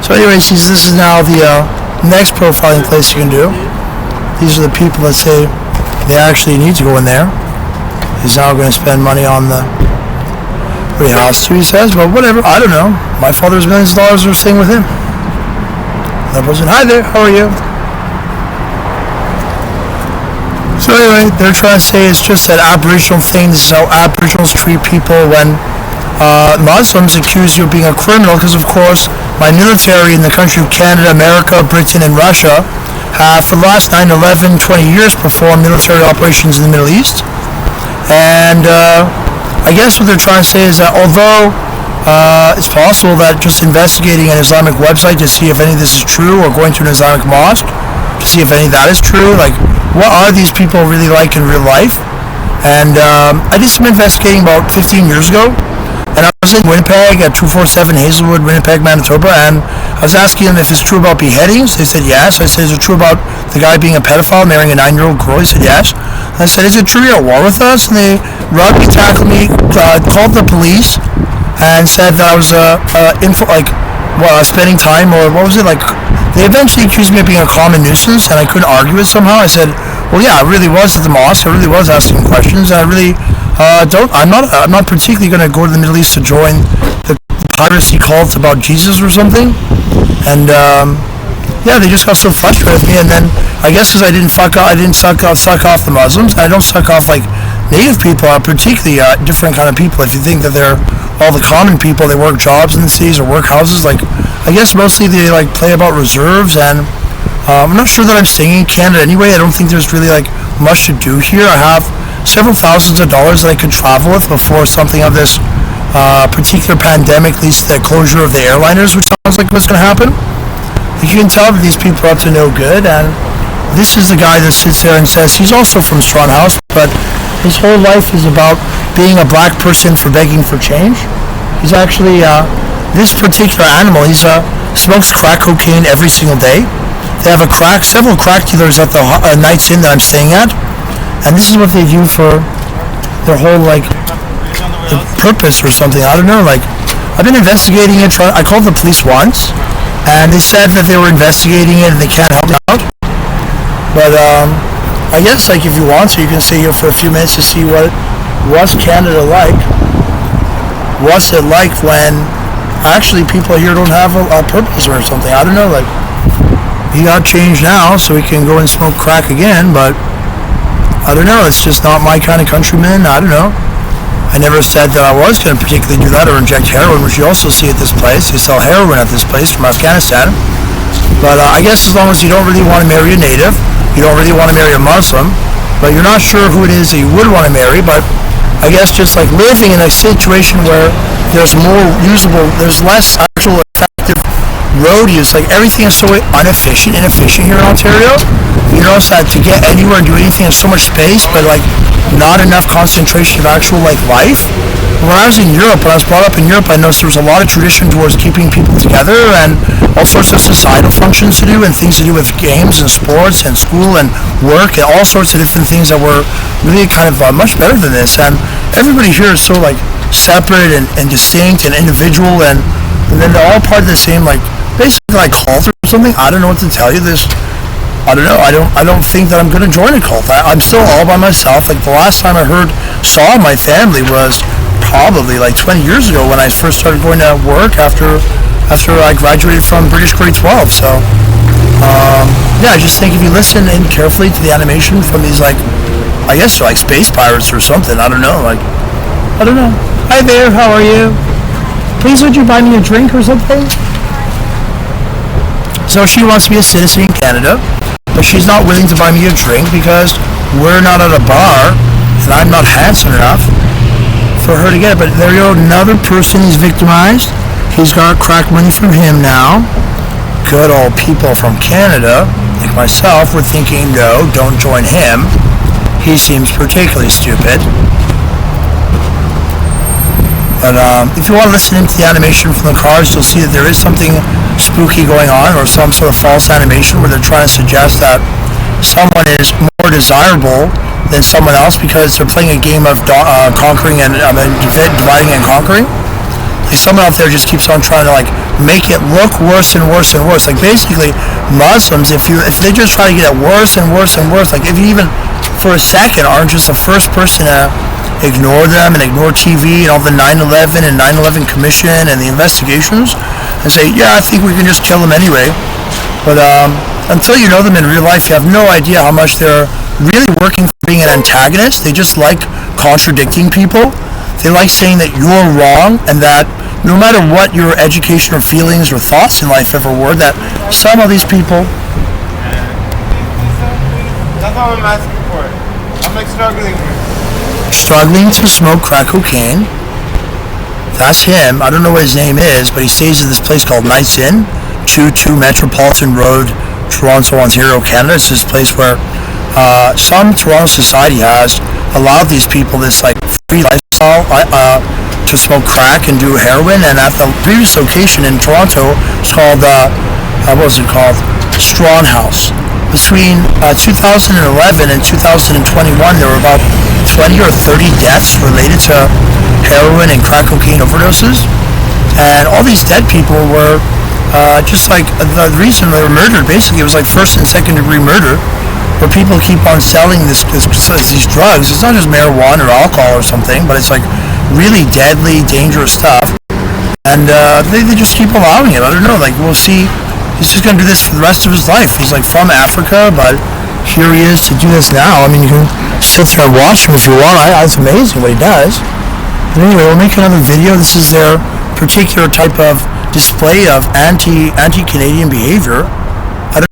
So anyways, this is now the next profiling place you can do. These are the people that say they actually need to go in there. He's now going to spend money on the what he has to, he says, but whatever, I don't know. My father's millions of dollars are staying with him. That person, hi there, how are you? So anyway, they're trying to say it's just an Aboriginal thing. This is how Aboriginals treat people when Muslims accuse you of being a criminal, because of course my military in the country of Canada, America, Britain, and Russia have for the last 9/11, 20 years performed military operations in the Middle East. And I guess what they're trying to say is that although it's possible that just investigating an Islamic website to see if any of this is true, or going to an Islamic mosque to see if any of that is true, like what are these people really like in real life? And I did some investigating about 15 years ago, and I was in Winnipeg at 247 Hazelwood, Winnipeg, Manitoba, and I was asking them if it's true about beheadings. They said yes. I said, is it true about the guy being a pedophile, marrying a 9-year-old girl? He said yes. I said, is it true you're at war with us? And they rugby tackled me, called the police, and said that I was spending time, or what was it, like, they eventually accused me of being a common nuisance, and I couldn't argue it somehow. I said, well, yeah, I really was at the mosque. I really was asking questions, and I really I'm not particularly going to go to the Middle East to join the piracy cult about Jesus or something. And yeah, they just got so frustrated with me. And then I guess because I didn't suck off the Muslims. I don't suck off like native people, particularly different kind of people. If you think that they're all the common people, they work jobs in the cities or work houses. Like I guess mostly they like play about reserves, and I'm not sure that I'm staying in Canada anyway. I don't think there's really like much to do here. I have several thousands of dollars that I could travel with before something of this particular pandemic leads to the closure of the airliners, which sounds like what's going to happen. You can tell that these people are up to no good, and this is the guy that sits there and says he's also from Strawn House, but his whole life is about being a black person for begging for change. He's actually, this particular animal, he smokes crack cocaine every single day. They have several crack dealers at the Knights Inn that I'm staying at. And this is what they do for their whole, like, the purpose or something. I don't know, like, I've been investigating it. I called the police once, and they said that they were investigating it and they can't help me out. But, I guess, like, if you want to, you can stay here for a few minutes to see what's Canada like. What's it like when actually people here don't have a purpose or something. I don't know, like, he got changed now, so he can go and smoke crack again, but I don't know, it's just not my kind of countryman. I don't know. I never said that I was going to particularly do that or inject heroin, which you also see at this place. They sell heroin at this place from Afghanistan. But I guess as long as you don't really want to marry a native, you don't really want to marry a Muslim, but you're not sure who it is that you would want to marry, but I guess just like living in a situation where there's less actual effective road use, like everything is so inefficient here in Ontario. You notice that to get anywhere and do anything is so much space, but like not enough concentration of actual like life. When I was in Europe, when I was brought up in Europe, I noticed there was a lot of tradition towards keeping people together and all sorts of societal functions to do and things to do with games and sports and school and work and all sorts of different things that were really kind of much better than this. And everybody here is so like separate and distinct and individual, and then they're all part of the same like basically like cult or something. I don't know what to tell you. I don't know. I don't think that I'm going to join a cult. I'm still all by myself. Like the last time I saw my family was probably like 20 years ago when I first started going to work after I graduated from British grade 12. So yeah, I just think if you listen in carefully to the animation from these like, I guess they're like space pirates or something. I don't know. Hi there. How are you? Please would you buy me a drink or something? So she wants to be a citizen in Canada, but she's not willing to buy me a drink because we're not at a bar and I'm not handsome enough for her to get it. But there you go, another person he's victimized. He's got crack money from him now. Good old people from Canada, like myself, were thinking, no, don't join him. He seems particularly stupid. But if you want to listen into the animation from the cars, you'll see that there is something spooky going on, or some sort of false animation where they're trying to suggest that someone is more desirable than someone else because they're playing a game of conquering and dividing and conquering. someone out there just keeps on trying to like make it look worse and worse and worse. Like basically, Muslims, if they just try to get it worse and worse and worse, like if you even for a second aren't just the first person to ignore them and ignore TV and all the 9/11 and 9/11 Commission and the investigations, and say, yeah, I think we can just kill them anyway. But until you know them in real life, you have no idea how much they're really working for being an antagonist. They just like contradicting people. They like saying that you're wrong and that no matter what your education or feelings or thoughts in life ever were, that some of these people... That's all I'm asking for. I'm like struggling here. Struggling to smoke crack cocaine. That's him. I don't know what his name is, but he stays at this place called Nice Inn, 22 Metropolitan Road, Toronto, Ontario, Canada. It's this place where some Toronto society has allowed these people this like free lifestyle to smoke crack and do heroin. And at the previous location in Toronto, it's called what was it called? Strawn House. Between 2011 and 2021, there were about 20 or 30 deaths related to heroin and crack cocaine overdoses. And all these dead people were just like the reason they were murdered. Basically, it was like first and second degree murder, where people keep on selling these drugs. It's not just marijuana or alcohol or something, but it's like really deadly, dangerous stuff. And they just keep allowing it. I don't know. Like we'll see. He's just going to do this for the rest of his life. He's like from Africa, but here he is to do this now. I mean, you can sit there and watch him if you want. It's amazing what he does. But anyway, we'll make another video. This is their particular type of display of anti-Canadian behavior.